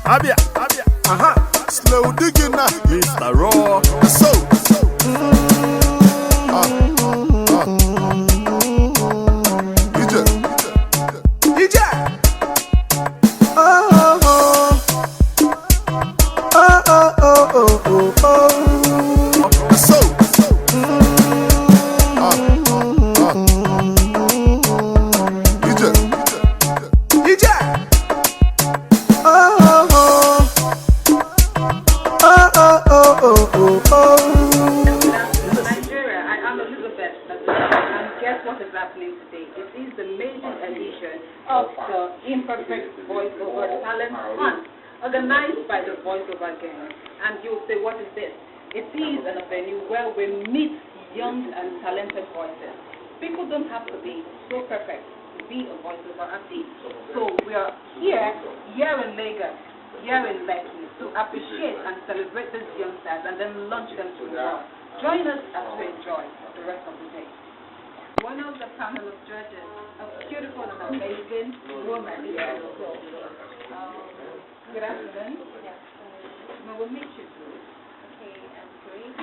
Abia, slow digging now, Mr. Raw. So, DJ. So, DJ. Nigeria, I am Elizabeth, and guess what is happening today? It is the maiden edition of the Imperfect Voiceover Talent Hunt, organized by the Voiceover Gang. And you'll say, what is this? It is an venue where we meet young and talented voices. People don't have to be so perfect to be a voiceover artist. So we are here in Lagos, here in Lekki, to appreciate and celebrate these youngsters and then launch them to the world. Join us as we enjoy the rest of the day. One of the panel of judges, a beautiful and amazing woman. Good afternoon. We will meet you too. Okay, I'm great.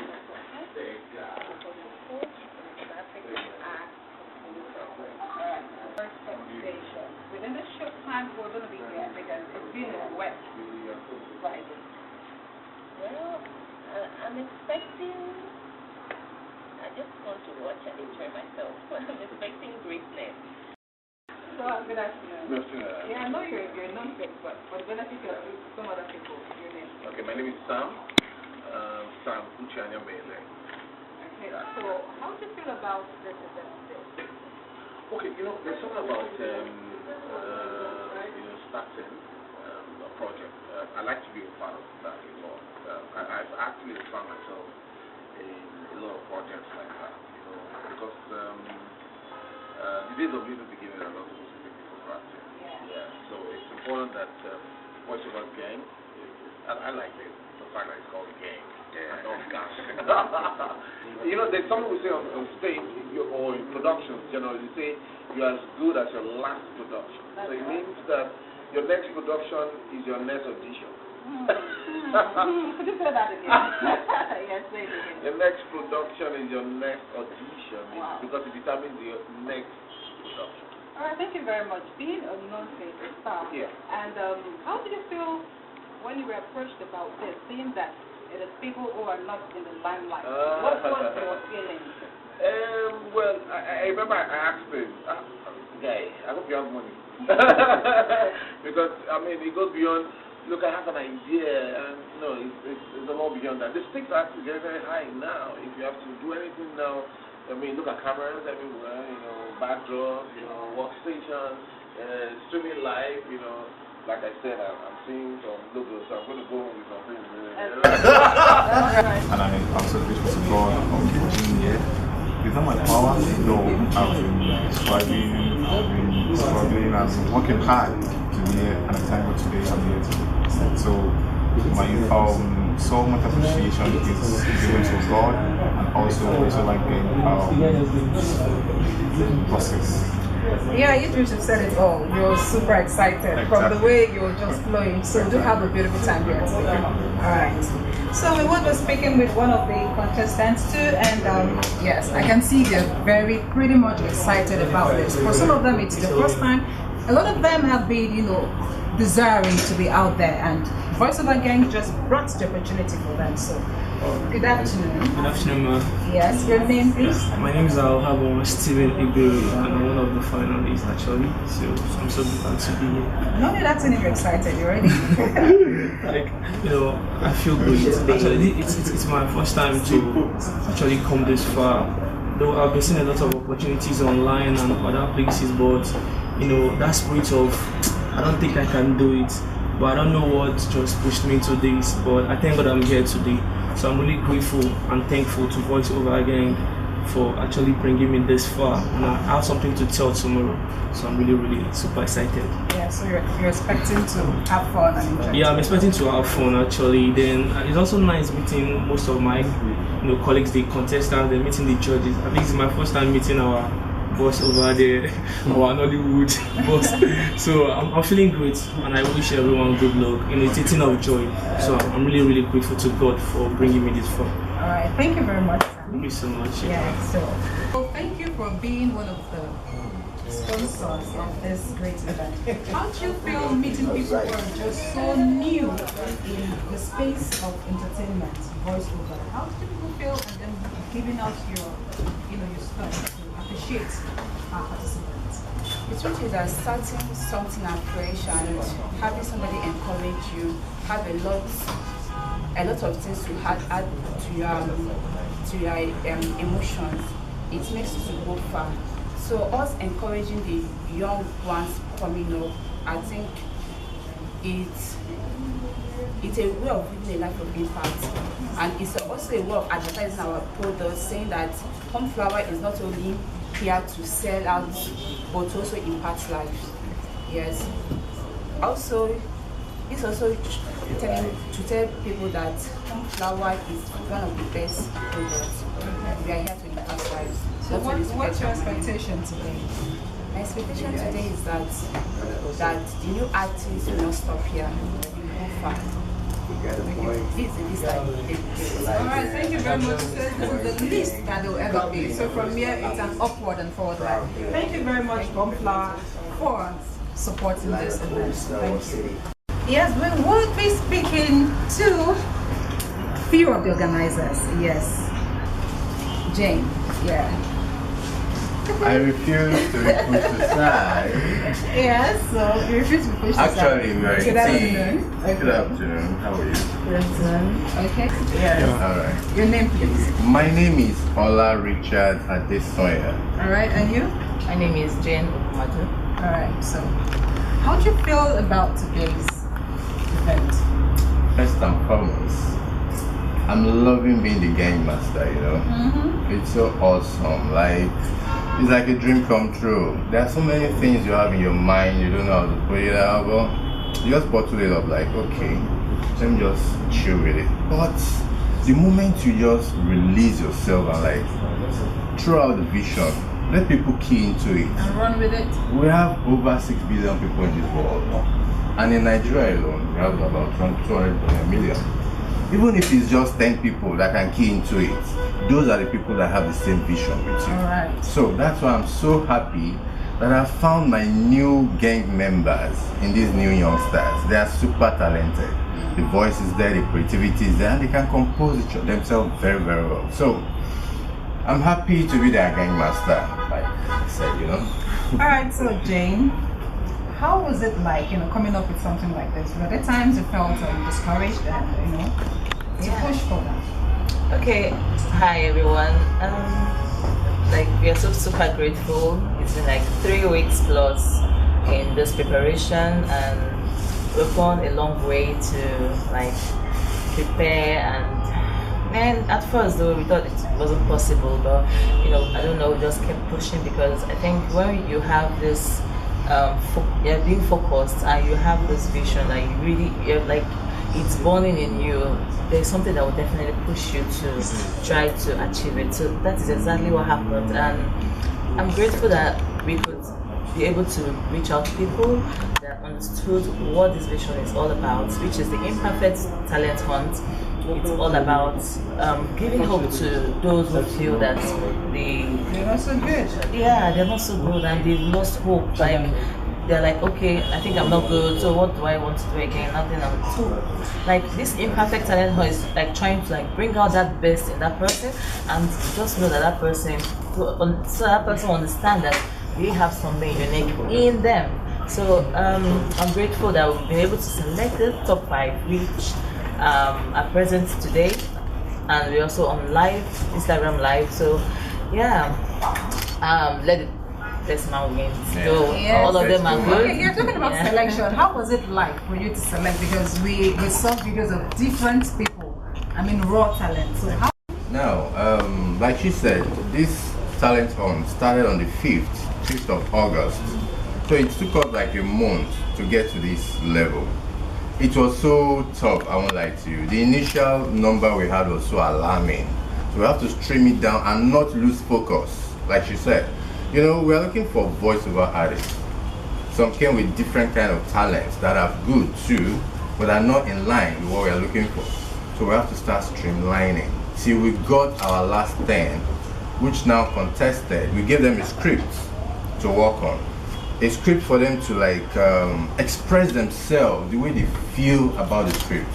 Alright, first presentation. Within a short time, we're going to be here because it's been wet. Friday. Well, I'm expecting, I just want to watch and enjoy myself. I'm expecting greatness. So, good afternoon. Yeah, I know you're known face, but for the benefit of some other people, your name. Okay, my name is Sam. Sam Uchanya Mele. Okay, so how do you feel about this event today? Okay, there's something about starting a project. I like to be a part of that involved. I've actually found myself in a lot of projects like that, because the days of little beginning are not supposed to be for granted. Yeah. So it's important that Voiceover Gang, I like the fact that it's called gang. Yeah. Not gang. There's something we say on stage or in productions, generally, you say you're as good as your last production. So it means that your next production is your next audition. Could you say that again? Yes, say it again. Your next production is your next audition. Wow. Because it determines your next production. All right, thank you very much. Being a known face, a star. Yeah. And how did you feel when you were approached about this, seeing that it is people who are not in the limelight? What was your feeling? Well, I remember I asked him, guy, I hope you have money. Because, it goes beyond, look, I have an idea, and it's a lot beyond that. The stakes are actually very, very high now. If you have to do anything now, look at cameras everywhere, backdrop, workstation, streaming live, like I said, I'm seeing some logos, so I'm going to go home with some things. And I'm so grateful to God for keeping me here. It's not my power, no. I've been striving, I've been struggling, I've been working hard to be here, and I thank God today I'm here today. So my so much appreciation is given to God, and also like the process. Yeah, Idris have said it all. You're super excited from the way you're just flowing. So do have a beautiful time here today. Alright. So we will be speaking with one of the contestants too, and yes, I can see they're pretty much excited about this. For some of them it's the first time. A lot of them have been, desiring to be out there, and Voiceover Gang just brought the opportunity for them. So good afternoon. Good afternoon, ma'am. Yes, your name please? My name is Alhabo Steven Igberu, and I'm one of the finalists actually. So I'm so glad to be here. No need acting if you're excited, you ready? I feel great. Actually, it's my first time to actually come this far. Though I've been seeing a lot of opportunities online and other places, but that spirit of I don't think I can do it. But I don't know what just pushed me to this. But I thank God I'm here today. So I'm really grateful and thankful to Voiceover Gang for actually bringing me this far. And I have something to tell tomorrow. So I'm really, really super excited. Yeah, so you're expecting to have fun and enjoy. Yeah, I'm expecting to have fun actually. Then it's also nice meeting most of my colleagues, the contestants, and meeting the judges. I think it's my first time meeting our boss over there, our Nollywood boss. So I'm feeling great, and I wish everyone good luck. It's a thing of joy. So I'm really, really grateful to God for bringing me this far. All right, thank you very much. Thank you so much. Yeah, so well, thank you for being one of the sponsors of this great event. How do you feel meeting people who are just so new in the space of entertainment, voiceover? How do people feel and then giving out your stuff to appreciate our participants? The truth is that starting something afresh and having somebody encourage you, have a lot of things to add to your emotions. It makes you to go far. So us encouraging the young ones coming up, I think it's a way of living a life of impact, and it's also a way of advertising our products, saying that Cornflower is not only here to sell out, but also impact lives. Yes. Also, it's also to tell people that Cornflower is one of the best products. We are here to impact lives. So what's your expectation today? My expectation today is that the new artists will not stop here. They will go far. Alright, thank you very much. So this is the least that they'll ever be. So from here, it's an upward and forward line. Thank you very much, Cornflower, for supporting this event. Thank you. Yes, we will be speaking to a few of the organizers. Yes. Jane, yeah. I refuse to be pushed aside. Yes, so you refuse to be pushed aside. Actually, we are Good afternoon. Good afternoon. How are you? Good afternoon. Okay. Yes. All right. Your name, please. My name is Ola Richard Adesoya. All right, and you? My name is Jane Okumadu. All right, so how do you feel about today's event? First and foremost, I'm loving being the gang master, It's so awesome. It's like a dream come true. There are so many things you have in your mind, you don't know how to put it out, but you just bottle it up okay, let me just chill with it. But the moment you just release yourself and throw out the vision, let people key into it. And run with it. We have over 6 billion people in this world. And in Nigeria alone, we have about 200 million. Even if it's just 10 people that can key into it, those are the people that have the same vision with you. All right. So that's why I'm so happy that I found my new gang members in these new youngsters. They are super talented. The voice is there, the creativity is there, and they can compose themselves very, very well. So I'm happy to be their gang master, like I said, All right, so Jane, how was it like, coming up with something like this? Were there times you felt discouraged and, to push for that? Okay, hi everyone. We are so super grateful. It's been 3 weeks plus in this preparation, and we've gone a long way to prepare. And at first though we thought it wasn't possible, but I don't know, we just kept pushing, because I think when you have this you're being focused and you have this vision, it's burning in you, there's something that will definitely push you to try to achieve it. So that is exactly what happened, and I'm grateful that we could be able to reach out to people that understood what this vision is all about, which is the Imperfect Talent Hunt. It's all about giving hope to those who feel that they're not so good. Yeah, they're not so good and they've lost hope. They're okay, I think I'm not good, so what do I want to do again? Nothing. So, this Imperfect Talent Hunt is trying to bring out that best in that person, and just know that person, so that person will understand that we have something unique in them. So I'm grateful that we've been able to select the top 5, which are present today, and we're also on Instagram live. So yeah, let it this man wins. So yes. All of them are good. Okay, you're talking about selection. How was it like for you to select? Because we saw videos of different people. Raw talent. So how? Now, like she said, this talent hunt started on the 5th of August. So it took us a month to get to this level. It was so tough, I won't lie to you. The initial number we had was so alarming. So we have to stream it down and not lose focus, like she said. You know, we're looking for voiceover artists. Some came with different kind of talents that are good too, but are not in line with what we're looking for. So we have to start streamlining. See, we got our last 10, which now contested. We gave them a script to work on. A script for them to like express themselves the way they feel about the script.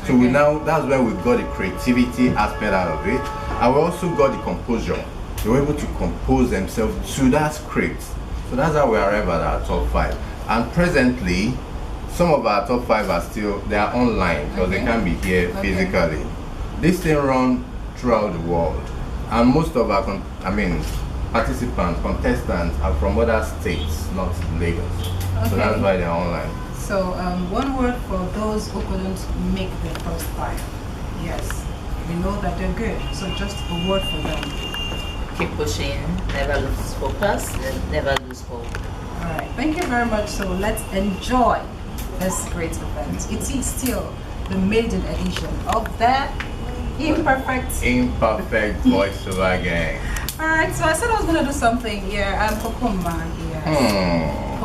So we now, that's where we got the creativity aspect out of it. And we also got the composure. They were able to compose themselves to that script. So that's how we arrived at our top 5. And presently, some of our top 5 are still, they are online because they can't be here physically. This thing runs throughout the world. And most of our, participants, contestants are from other states, not Lagos. So that's why they're online. So one word for those who couldn't make the first 5. Yes, we know that they're good. So just a word for them. Keep pushing, never lose focus, never lose hope. Alright, thank you very much. So let's enjoy this great event. It is still the maiden edition of the Imperfect Voiceover Gang. Alright, so I said I was gonna do something here. I'm Kokoma here.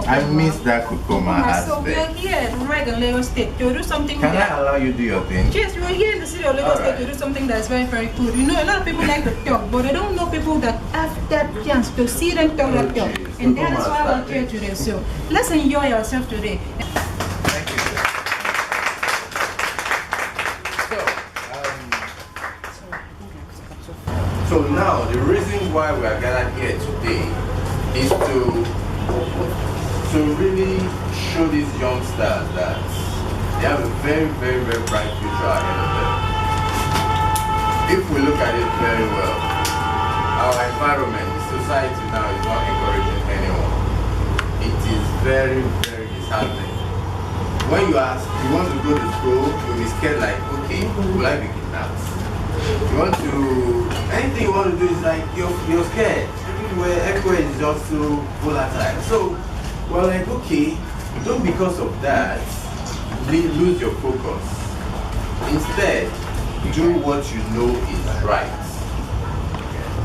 I miss that Kokoma aspect. So we are here right in Lagos State to do something. Can I allow you to do your thing? Yes, we are here in the city of Lagos State to do something that's very, very good. You know, a lot of people like to talk, but they don't know people that have that chance to see them talk that talk. And that is why we're here today. So let's enjoy ourselves today. Thank you. So now the reason why we are gathered here today is to really show these youngsters that they have a very, very, very bright future ahead of them. If we look at it very well, our environment, society now is not encouraging anyone. It is very, very disheartening. When you ask, you want to go to school, you'll be scared like, okay, will I be kidnapped? You want to, anything you want to do is like, you're scared. Everywhere is just so volatile. So, we're like, okay, don't because of that, lose your focus. Instead, do what you know is right.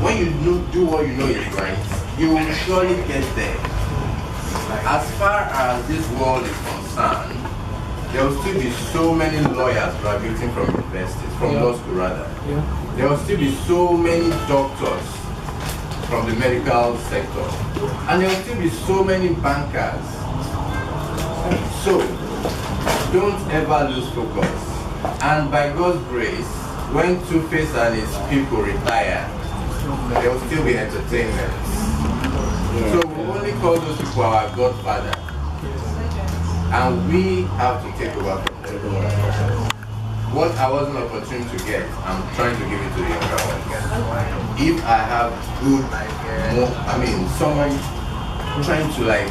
When you do what you know is right, you will surely get there. As far as this world is concerned, there will still be so many lawyers graduating from universities, from law school rather. There will still be so many doctors from the medical sector. And there will still be so many bankers. So, don't ever lose focus. And by God's grace, when Two-Face and his people retire, there will still be entertainment. So we only call those people our godfather. And we have to take over from them. What I wasn't opportune to get, I'm trying to give it to the younger ones. If I have good, someone trying to like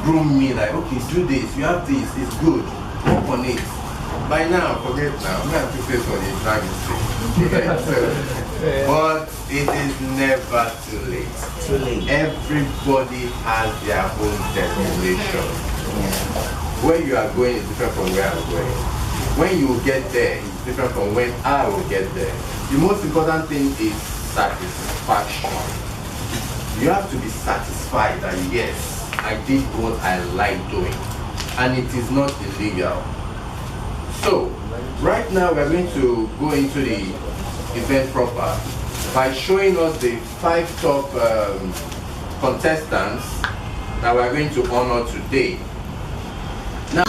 groom me, like, okay, do this, you have this, it's good, work on it. By now, forget now, I'm going to face on the driving street. But it is never too late. Everybody has their own destination. Where you are going is different from where I'm going. When you get there, it's different from when I will get there. The most important thing is satisfaction. You have to be satisfied that yes, I did what I like doing. And it is not illegal. So, right now we're going to go into the event proper by showing us the 5 top contestants that we're going to honor today. Now,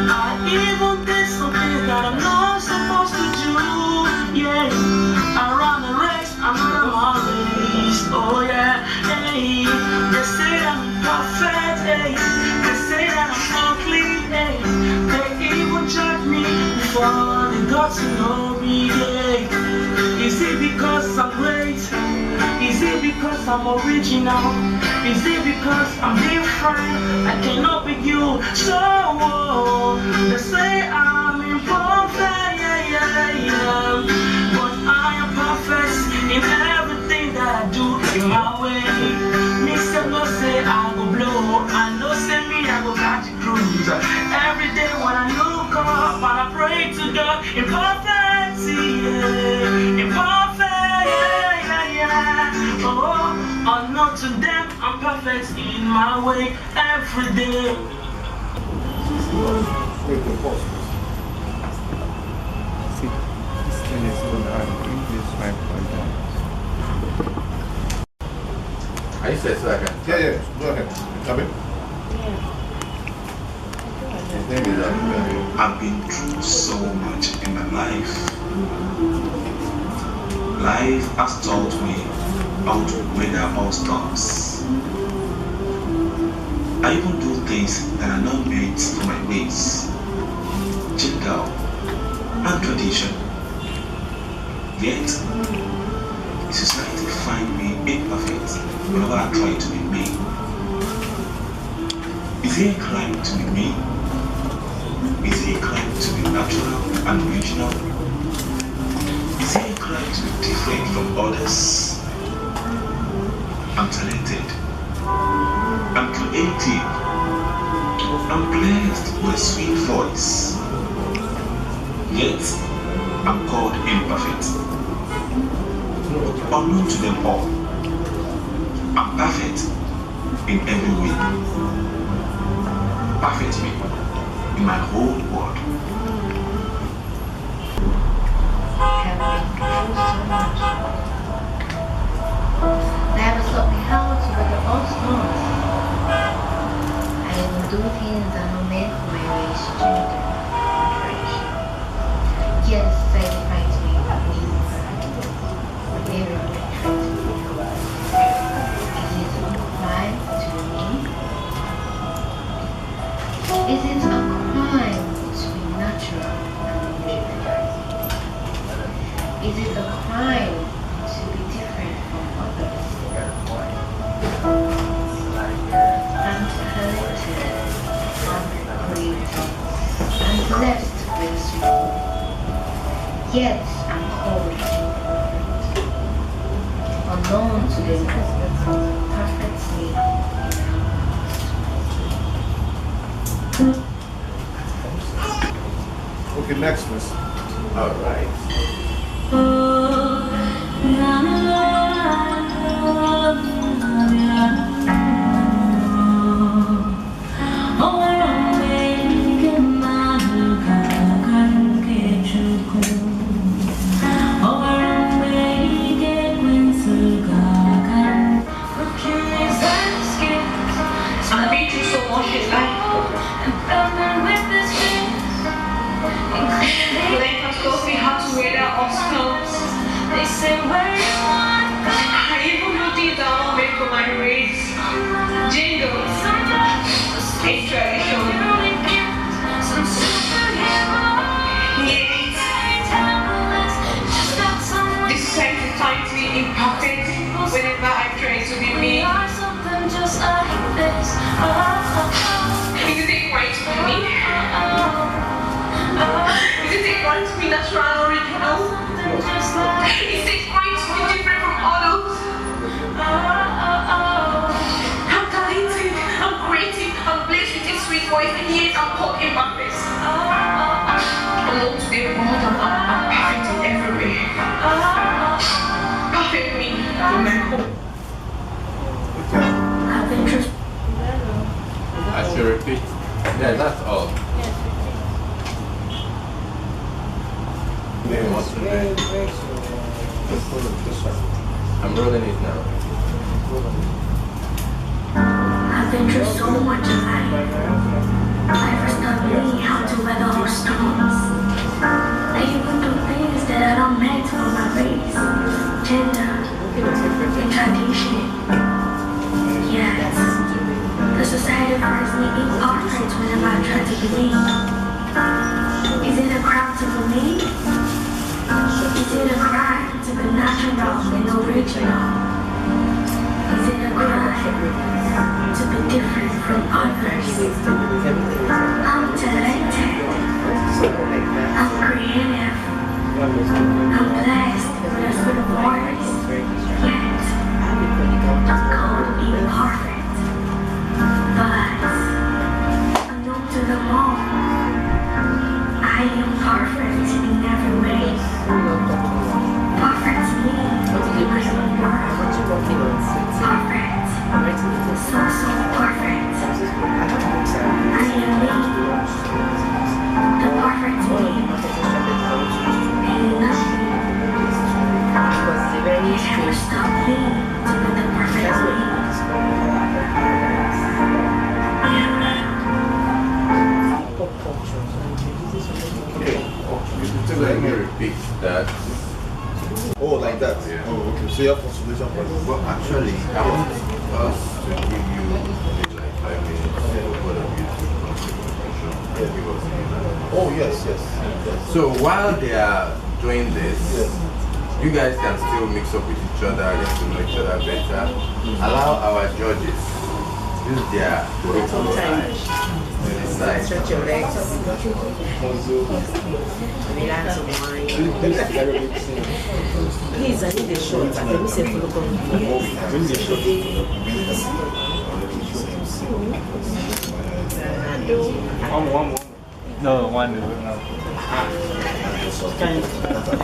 I even did something that I'm not supposed to do. Yeah, I run a race, I'm not my race. Oh yeah, hey, they say I'm perfect, hey. They say that I'm unclean, hey. They even judge me before they got to know me, yeah. Is it because I'm great? Is it because I'm original? Is it because I'm different? I cannot be you. So they say I'm imperfect, yeah. But I am perfect in everything that I do in my way. Me say no say I go blow, I know say me I go catch the cruise. Every day when I look up and I pray to God, imperfect, yeah. perfect in my way every day. See, this thing is so hard. This might point down. I said so I can. Yeah, go ahead. Come in. I've been through so much in my life. Life has taught me how to weather all storms. I even do things that are not meant for my ways, gender and tradition. Yet, society finds me imperfect whenever I try to be me. Is it a crime to be me? Is it a crime to be natural and original? Is it a crime to be different from others? I'm talented. I'm creative. I'm blessed with a sweet voice. Yet, I'm called imperfect. Unknown to them all, I'm perfect in every way. Perfect me in my whole world. Never taught me how to weather all storms. I even do things that are meant for my race, gender, and tradition. Yet society finds me imperfect. Everyone tries to be perfect. Is it a crime to me? Is it a crime to be natural and original? Is it a crime to be different from others? I'm talented, I'm creative, I'm blessed with a sweet voice. Yet I'm called imperfect. Unknown to the perfectly Okay, next, miss. All right. I've been through so much in life. Life has taught me how to weather all storms. They say where you want. I even do things that won't make for my race. Jingles, a tradition. This society finds me imperfect whenever I try to be me. Is it a crime to be me? Is it a crime to be natural and original? Is it a crime to be different from others? I'm talented, I'm creative, I'm blessed with a sweet voice, and yet I'm called imperfect. Alone to the world, I'm perfect in every way. Perfect me in my home. I should repeat. Yeah, that's all. What's today? I'm rolling it now. I've been through so much in life. Life has taught me how to weather all storms. I even do things that are not meant for my race, gender, and tradition. Yet, the society finds me imperfect whenever I try to be me. Is it a crime to be me? Is it a crime to be natural and original? Is it a crime to be different from others? I'm talented. I'm creative. I'm blessed with a sweet voice. Yet, I'm called imperfect. But, unknown to them all, I am perfect in every way. Perfect me in my own world. Perfect, So your consolation for this? Well, actually, I want us to give you maybe like 5 minutes for both of you to give us a minute. Oh, yes. So while they are doing this, you guys can still mix up with each other, get to know each other better. Allow our judges use their little time to decide. Stretch your legs. Relax your mind. Please, I need a shot. Let me say for the bring the shot. One more. No, one. No.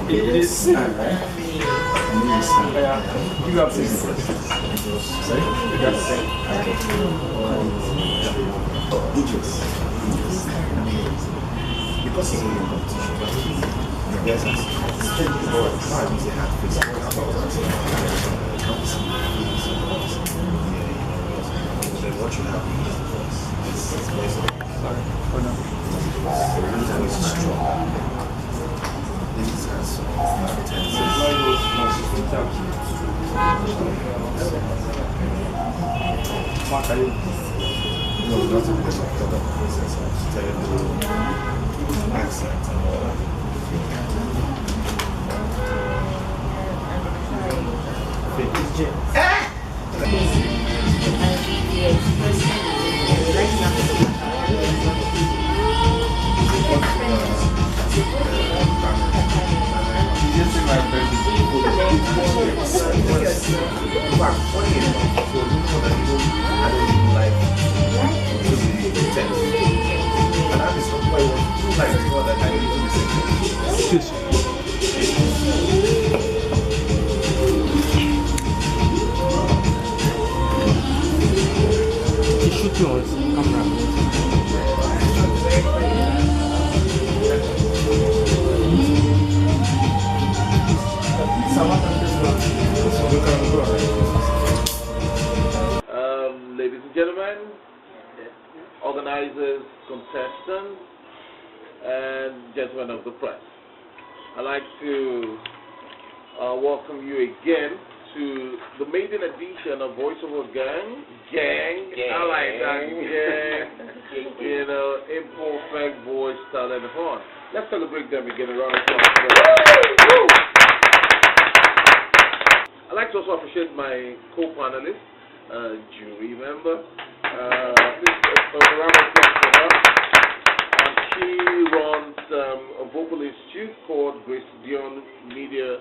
It is. You have to. Sorry? You have to. Because it's a new competition, yes, it's what you have is strong. This has accent and all that. Ladies and gentlemen, organizers, contestants, and gentlemen of the press, I'd like to welcome you again to the maiden edition of Voice Over Gang. I like that, gang. You know, imperfect voice, talent, and fun. Let's celebrate them again. A round of applause. I'd like to also appreciate my co-panelist, jury member. Please, a round of applause for her. She runs a vocal institute called Grace Dion Media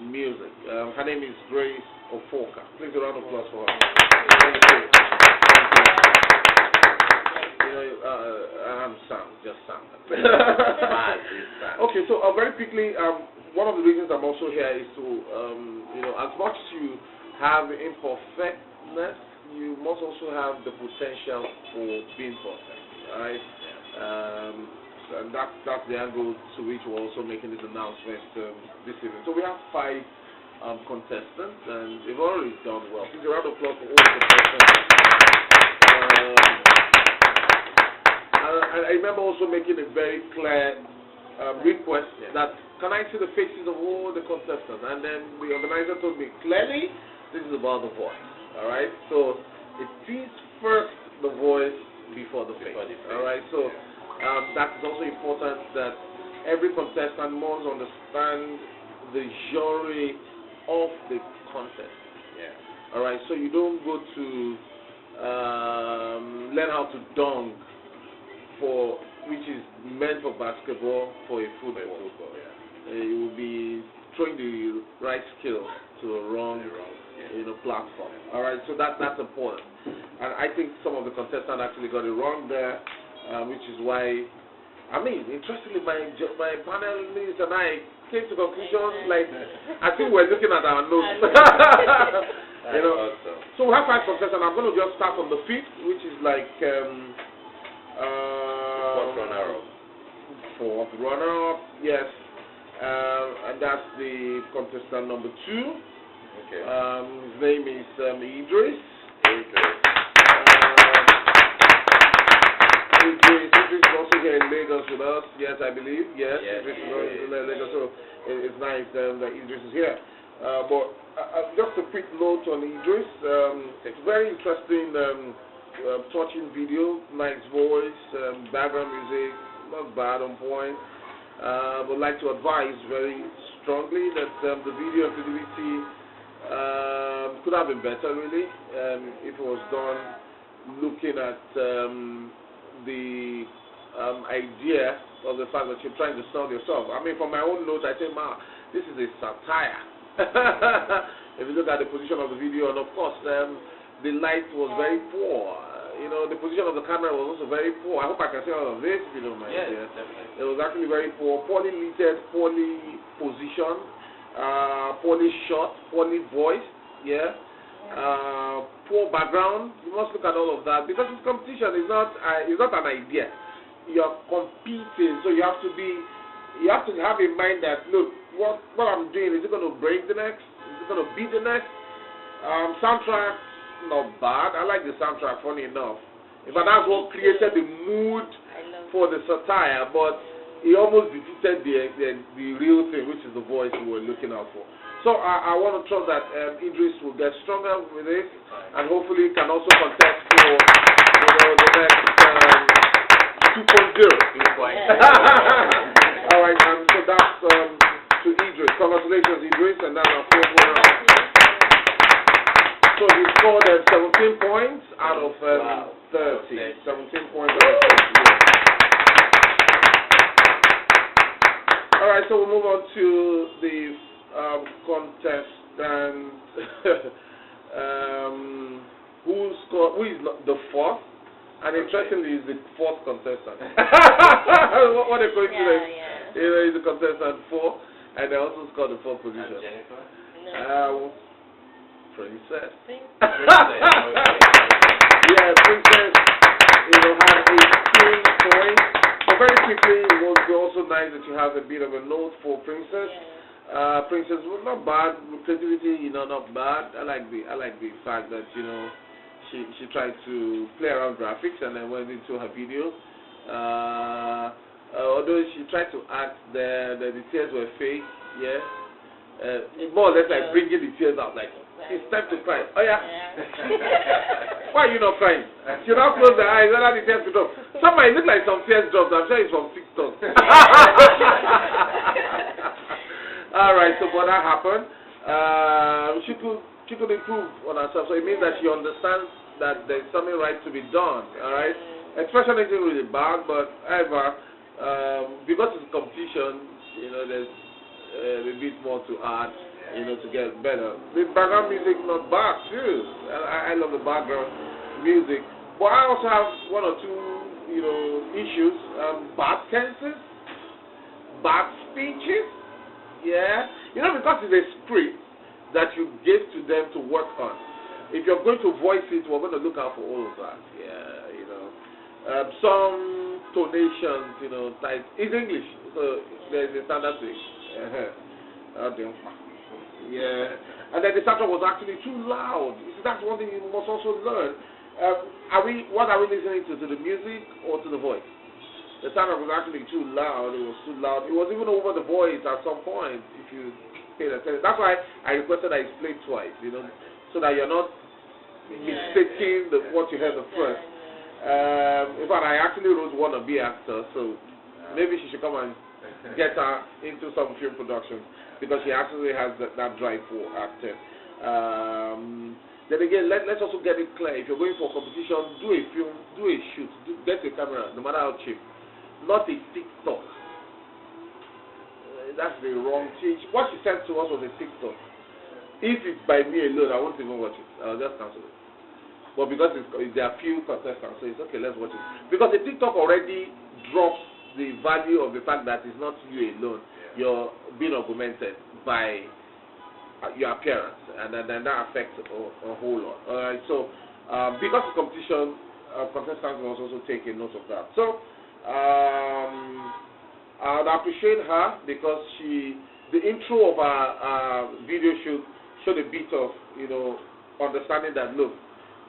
Music. Her name is Grace Ofoka. Please, a round of applause for her. Thank you. You know, I'm Sam, just Sam. Okay, so very quickly, one of the reasons I'm also here is to, you know, as much as you have imperfectness, you must also have the potential for being perfect, right? And that's the angle to which we're also making this announcement this evening. So we have 5 contestants, and they've already done well. Please, a round of applause for all the contestants. And I remember also making a very clear request that can I see the faces of all the contestants? And then the organizer told me clearly this is about the voice. All right, so it is first the voice before the face. All right, so that is also important that every contestant must understand the genre of the contest. Yeah. All right, so you don't go to learn how to dunk for which is meant for basketball for a football. You will be throwing the right skills to a wrong platform. All right, so that's important. And I think some of the contestants actually got it wrong there, which is why, I mean, interestingly, my panelists and I came to conclusions like I think we're looking at our notes. You know, awesome. So we have 5 contestants. I'm going to just start on the 5th, which is like fourth runner-up, yes. And that's the contestant number 2. Okay. His name is Idris. Idris is also here in Lagos with us. Yes, I believe. Yes, Idris is in Lagos. So it's nice that Idris is here. But just a quick note on Idris. It's very interesting, touching video, nice voice, background music, not bad, on point. Would like to advise very strongly that the video fidelity could have been better, really, if it was done looking at the idea of the fact that you're trying to sell yourself. I mean, from my own notes, I say, this is a satire. If you look at the position of the video, and of course, the light was very poor. You know, the position of the camera was also very poor. I hope I can say all of this, if you don't mind. Yes, definitely. It was actually very poor, poorly lit, poorly positioned, poorly shot, poorly voiced, poor background. You must look at all of that because this competition is not an idea. You're competing, so you have to have in mind that, look, what I'm doing, is it going to break the next? Is it going to beat the next? Soundtrack, not bad. I like the soundtrack, funny enough. In fact, that's what created the mood for the satire, but it almost defeated the real thing, which is the voice we were looking out for. So I want to trust that Idris will get stronger with this, and hopefully can also contest for the next 2.0. All right, so that's to Idris. Congratulations, Idris, and that's our fourth round. So he scored 17 points out of 30. 17 points out of 30. Yeah. All right, so we'll move on to the contestant who is the fourth, and interestingly is the fourth contestant. What a coincidence! You know, he's the contestant 4, and they also scored the 4th position. Jennifer? Princess. Yeah, Princess. You know, had 18 points. But very quickly, it was also nice that you have a bit of a note for Princess. Princess was not bad. Creativity, you know, not bad. I like the fact that, you know, she tried to play around graphics and then went into her video. Although she tried to act that the tears were fake, more or less like bringing the tears out, like it's time to cry. Oh yeah. Why are you not crying? She now close the eyes and let the tears drop. Some might look like some tears drops. I'm sure it's from TikTok. All right, so what that happened, she could improve on herself. So it means that she understands that there's something right to be done. All right, expression isn't really bad, but however, because it's competition, you know, there's a bit more to add, you know, to get better. The background music not bad too. I love the background music, but I also have one or two, you know, issues. Bad tenses, bad speeches. Yeah, you know, because it's a script that you gave to them to work on. If you're going to voice it, we're going to look out for all of that. Yeah, you know, some tonations, you know, type is English, so there's a standard thing. Yeah, and then the soundtrack was actually too loud. You see, that's one thing you must also learn. What are we listening to the music or to the voice? The soundtrack was actually too loud. It was too loud. It was even over the voice at some point. If you pay attention, that's why I requested that it's played twice. You know, so that you're not mistaking what you heard the first. In fact, I actually wrote wannabe actor, so maybe she should come and get her into some film production because she actually has that drive for acting. Then again, let's also get it clear. If you're going for a competition, do a film, do a shoot, get a camera, no matter how cheap. Not a TikTok. That's the wrong thing. What she said to us was a TikTok. If it's by me alone, I won't even watch it. I'll just cancel it. But because there are few contestants, so it's okay, let's watch it. Because the TikTok already drops the value of the fact that it's not you alone. You're being augmented by your appearance, and then that affects a whole lot. Alright, so because the competition, contestants must also take a note of that. So I would appreciate her because the intro of our video shoot showed a bit of, you know, understanding that, look,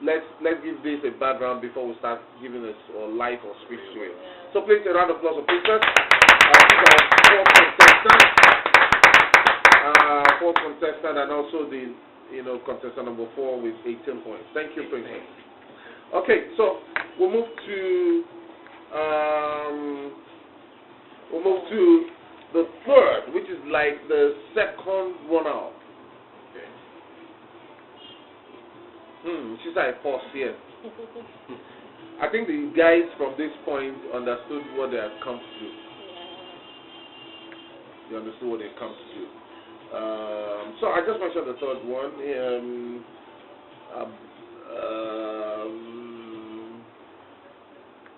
let's give this a background before we start giving us life or speech to it. So please, a round of applause for Princess. These are 4 contestants. fourth contestant, and also the contestant number 4 with 18 points. Thank you, Princess. Okay, so we'll move to the third, which is like the second runner-up. She's like force here. I think the guys from this point understood what they had come to do. They understood what they come to do. So I just mentioned the third one.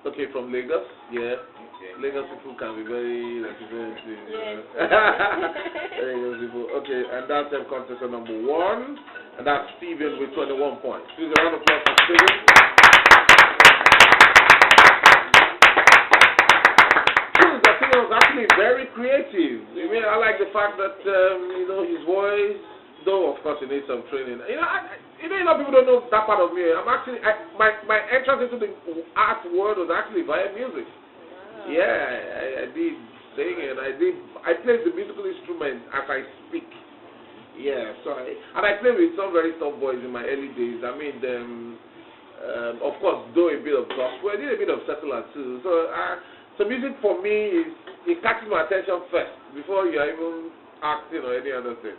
Okay, from Lagos. Yeah. Lagos people can be very representative. Lagos people. Okay, and that's contestant number 1, and that's Stephen with 21 points. Please a round of applause for Stephen. Stephen was actually very creative. I mean, I like the fact that his voice, though of course he needs some training. People don't know that part of me. I'm actually my entrance into the art world was actually via music. Yeah, I did sing and I played the musical instrument as I speak. Yeah, so I played with some very tough boys in my early days. I mean, of course, though a bit of gospel, I did a bit of secular too. So music for me it catches my attention first before you are even acting or any other thing.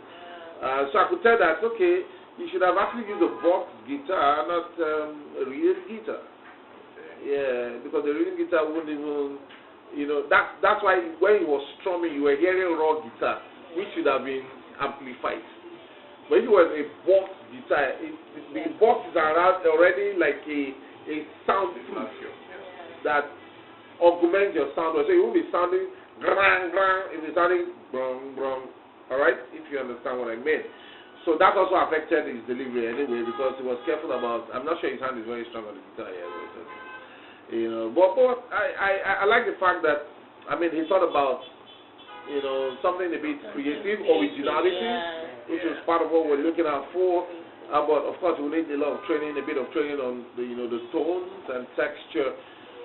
So I could tell that okay, you should have actually used a box guitar, not a real guitar. Yeah, because the real guitar wouldn't even, that's why when you were strumming, you were hearing raw guitar, which should have been amplified. But if it was a box guitar, the box is around already like a sound proof that augments your sound. So it won't be sounding grang, grang, it will be sounding brung, brung. Alright, if you understand what I mean. So that also affected his delivery anyway, because he was careful about, I'm not sure his hand is very strong on the guitar here. But I like the fact that, he thought about, something a bit creative, originality, which is part of what we're looking out for. But of course, we need a lot of training, a bit of training on the, the tones and texture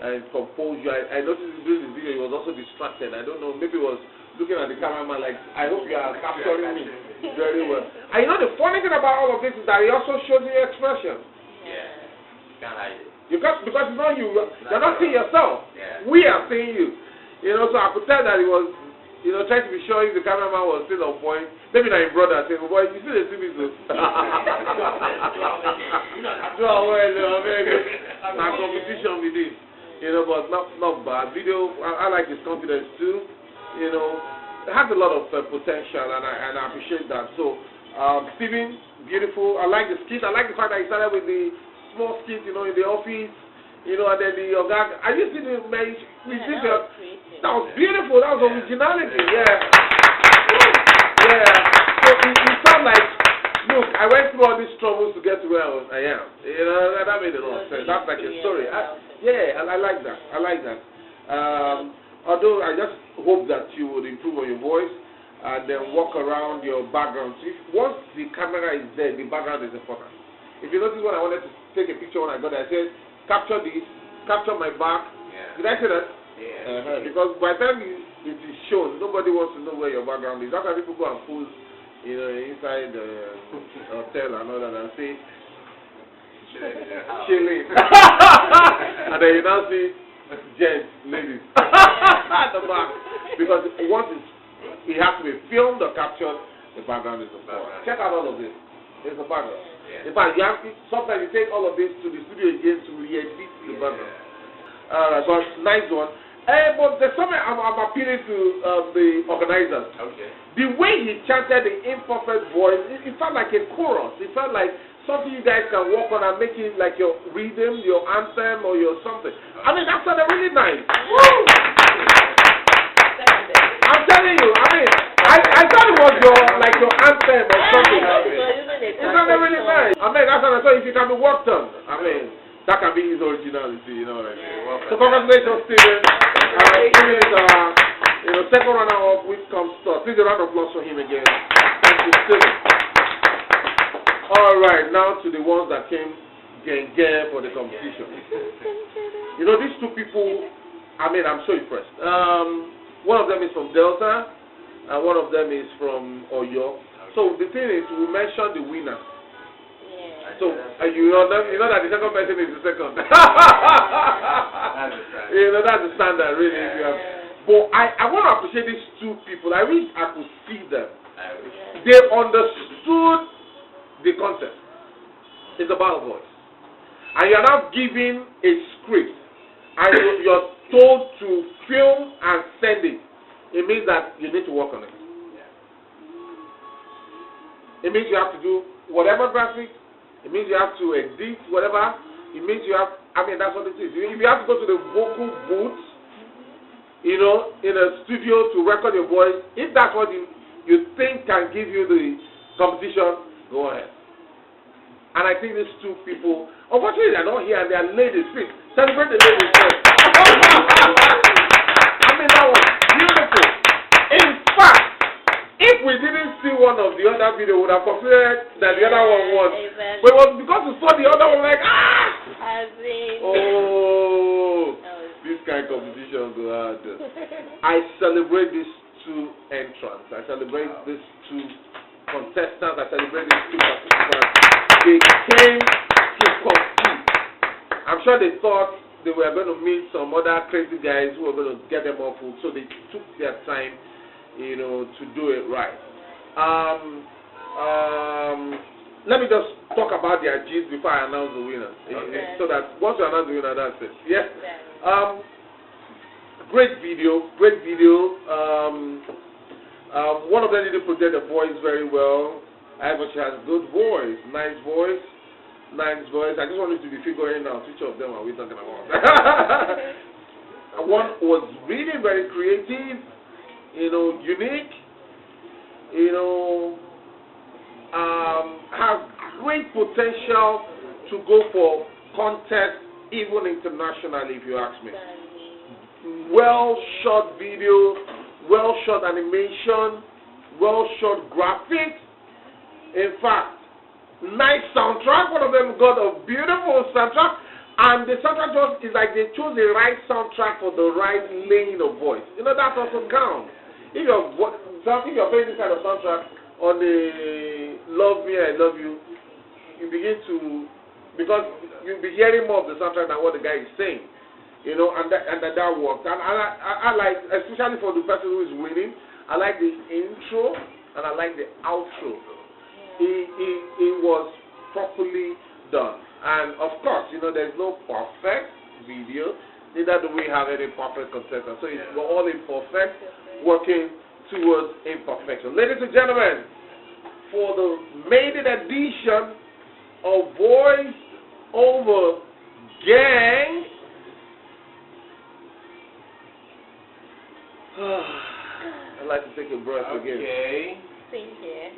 and composure. I noticed during this video he was also distracted. I don't know, maybe he was looking at the cameraman like, I hope you are capturing me very well. And the funny thing about all of this is that he also shows you expression. Yeah, can't hide it. Because it's not you, you're not seeing yourself. Yeah. We are seeing you. So I could tell that he was, trying to be sure if the cameraman was still on point. Maybe not his brother saying, boy, you see the TV so. My competition with this. But not bad. Video, I like his confidence too. It has a lot of potential, and I appreciate that. So, Stephen, beautiful. I like the skit. I like the fact that he started with the small skit, in the office, and then the organ. Are you seeing the message? That was beautiful. That was originality. Yeah. Yeah. So it sounds like, look, I went through all these troubles to get to where I am. That made a lot of sense. That's like a story. I like that. I like that. Although I just hope that you would improve on your voice and then walk around your background. So once the camera is there, the background is important. If you notice when I wanted to take a picture when I got there, I said, capture this, capture my back. Yeah. Did I say that? Yeah. Because by the time it is shown, nobody wants to know where your background is. That's why people go and pose, inside the hotel and all that and say, chilling. And then you now see gents, ladies, at the back. Because once it has to be filmed or captured, the background is important. Check out all of this. There's a background. In fact, sometimes you take all of this to the studio again to re-edit the background. But nice one. But there's something I'm appealing to the organizers. Okay. The way he chanted the imperfect voice, it felt like a chorus. It felt like something you guys can work on and make it like your rhythm, your anthem, or your something. That sounded really nice. Woo! I'm telling you, I thought it was your anthem or something. It sounded really nice. That's what I thought. If it can be worked on, that can be his originality, what I mean. So congratulations, Stephen. Stephen is second runner-up, which comes third. Please a round of applause for him again. Thank you, Stephen. All right, now to the ones that came gang for the competition. These two people, I'm so impressed. One of them is from Delta, and one of them is from Oyo. So the thing is, we mentioned the winner. So you know that the second person is the second. You know that's the standard, really. If you have. But I want to appreciate these two people. I wish I could see them. They understood the concept. It's about voice, and you're now given a script, and you're told to film and send it. It means that you need to work on it. It means you have to do whatever graphics. It means you have to edit whatever. It means you have. I mean, that's what it is. If you have to go to the vocal booth, in a studio to record your voice, if that's what you think can give you the competition, go ahead. And I think these two people, unfortunately, they're not here and they are ladies. Please celebrate the ladies first. I mean, that was beautiful. In fact, if we didn't see one of the other video, we would have considered that the other one won. Exactly. But it was because we saw the other one like, this kind of competition go hard. I celebrate these two entrants. I celebrate these two contestants. I celebrate these two participants. They came to compete. I'm sure they thought they were going to meet some other crazy guys who were going to get them off food, so they took their time, to do it right. Let me just talk about their G's before I announce the winner. Okay. So that once you announce the winner, that's it. Yeah. Great video. One of them didn't project the voice very well. However, she has a good voice, nice voice. I just want you to be figuring out which of them are we talking about. One was really very creative, unique, has great potential to go for contests even internationally, if you ask me. Well shot video, well shot animation, well shot graphics. In fact, nice soundtrack. One of them got a beautiful soundtrack, and the soundtrack is like they chose the right soundtrack for the right lane of voice. That also counts. If you're playing this kind of soundtrack on the Love Me, I Love You, you begin to, because you'll be hearing more of the soundtrack than what the guy is saying. And that works. And I like, especially for the person who is winning, I like the intro and I like the outro. It was properly done. And of course, there's no perfect video, neither do we have any perfect contestant. So we're all imperfect, working towards imperfection. Ladies and gentlemen, for the maiden edition of Voice Over Gang, I'd like to take a breath again. Okay. Same here.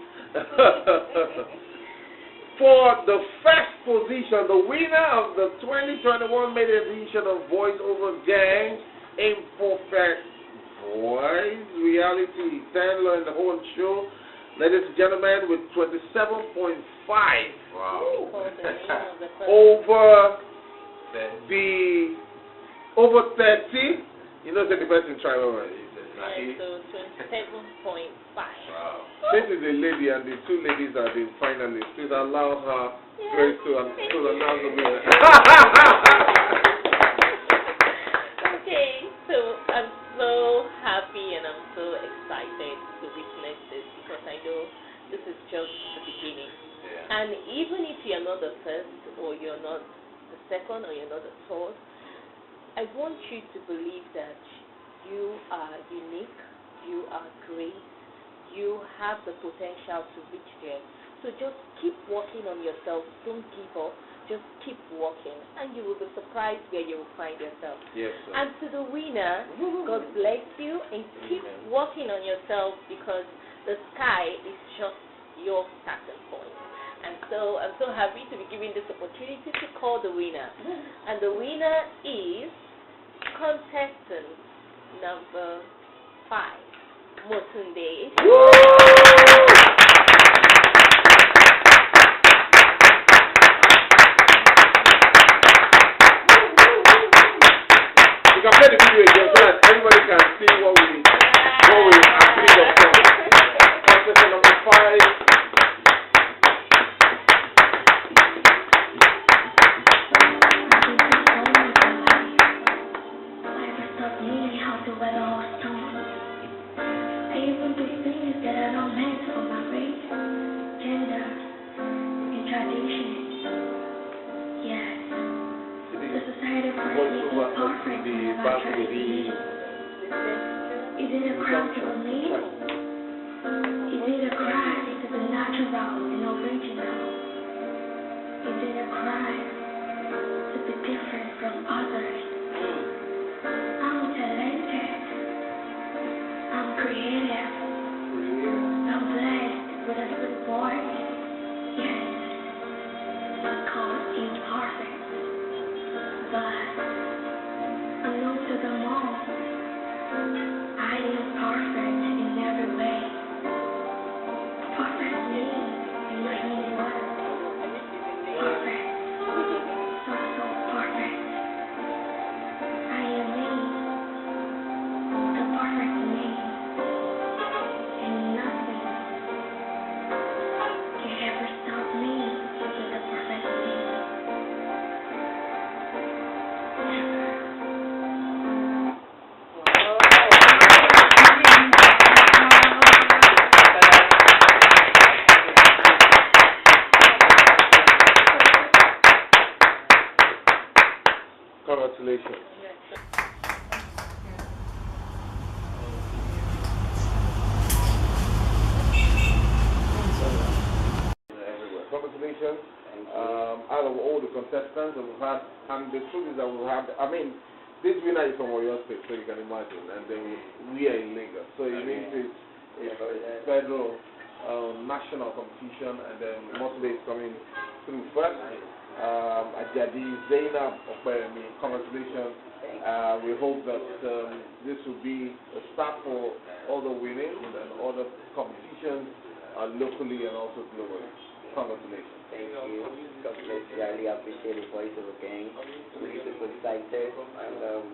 For the first position, the winner of the 2021 maiden edition of Voice Over Gang, Imperfect Voice Reality 10 in the whole show, ladies and gentlemen, with 27.5. Wow. over 30. Say the person try over. So 27.5. Wow. This is a lady, and the two ladies are the finalists. Please allow her Grace to announce the winner. Okay, so I'm so happy and I'm so excited to witness this because I know this is just the beginning. Yeah. And even if you're not the first, or you're not the second, or you're not the third, I want you to believe that you are unique, you are great, you have the potential to reach there. So just keep working on yourself, don't give up, just keep working, and you will be surprised where you will find yourself. Yes, sir. And to the winner, God bless you, and keep working on yourself because the sky is just your starting point. And so I'm so happy to be given this opportunity to call the winner. And the winner is contestant number 5, Motunde. You can play the video again so that everybody can see what we agreed upon. to weather all storms. I even do things that are not meant for my race, gender, and tradition. Yes, the society finds me imperfect and I try to be. Is it a crime to believe? Is it a crime to be natural and original? Is it a crime to be different from others? I'm talented. I'm creative. I'm blessed with a good voice. Yes, it's called imperfect. But I know to them all, I am perfect in every way. Perfect me in my own words. Perfect. So perfect. I am me. The perfect me. And nothing can ever stop me with the perfect me. Congratulations. Congratulations. Out of all the contestants that we've had, and the truth is that we've had, I mean, this winner is from Oyo State, so you can imagine, and then we are in Lagos. So it means it's federal, national competition, and then Mosley is coming through first. Ajadi, Zainab, congratulations. We hope that this will be a start for all the winnings and all the competitions locally and also globally. Congratulations. Thank you. Congratulations. I really appreciate the voice of the game. We're super excited. And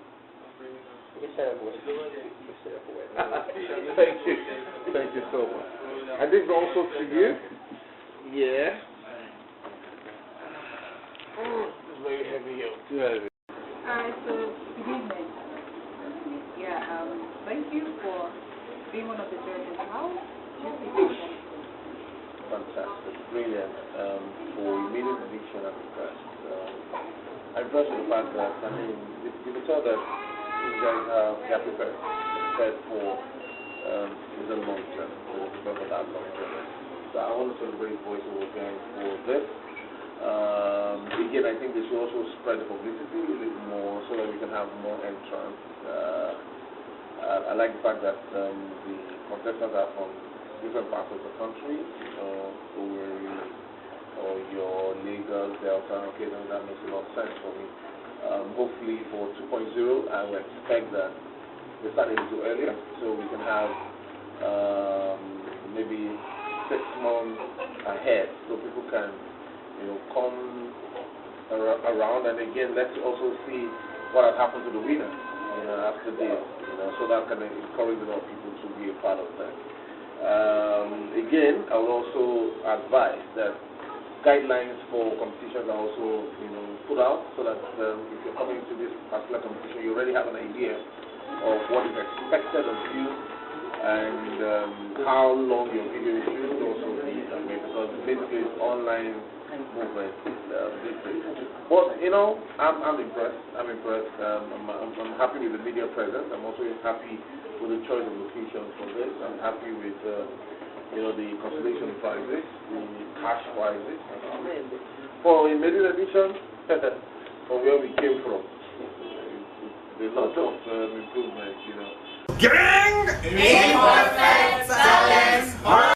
you set up with Thank you. Thank you so much. And this is also to you. Yeah. It's very heavy here. Too heavy. So good evening. Yeah, thank you for being one of the judges. How do you think? Fantastic, brilliant. For immediate addiction, I'm impressed. I'm impressed with the fact that, I mean, you can tell that these guys are prepared for the long term, prepared for that long term. So I want to celebrate Voiceover Gang for this. Again, I think they should also spread the publicity a little more so that we can have more entrants. I like the fact that the contestants are from different parts of the country, Owerri, or your Lagos, Delta. Okay, that makes a lot of sense for me. Hopefully for 2.0, I would expect that they start a little earlier, so we can have maybe 6 months ahead, so people can, come around. And again, let's also see what has happened to the winner, after this, so that can encourage a lot of people to be a part of that. Again, I would also advise that guidelines for competitions are also, put out so that if you're coming to this particular competition, you already have an idea of what is expected of you and how long your video should also be. Because basically it's online movement. But I'm impressed. I'm happy with the media presence. I'm also happy with the choice of locations for this. I'm happy with the consolation prizes, the cash prizes. For immediate edition, from where we came from, there's a lot of improvement. Gang! Imperfect Talent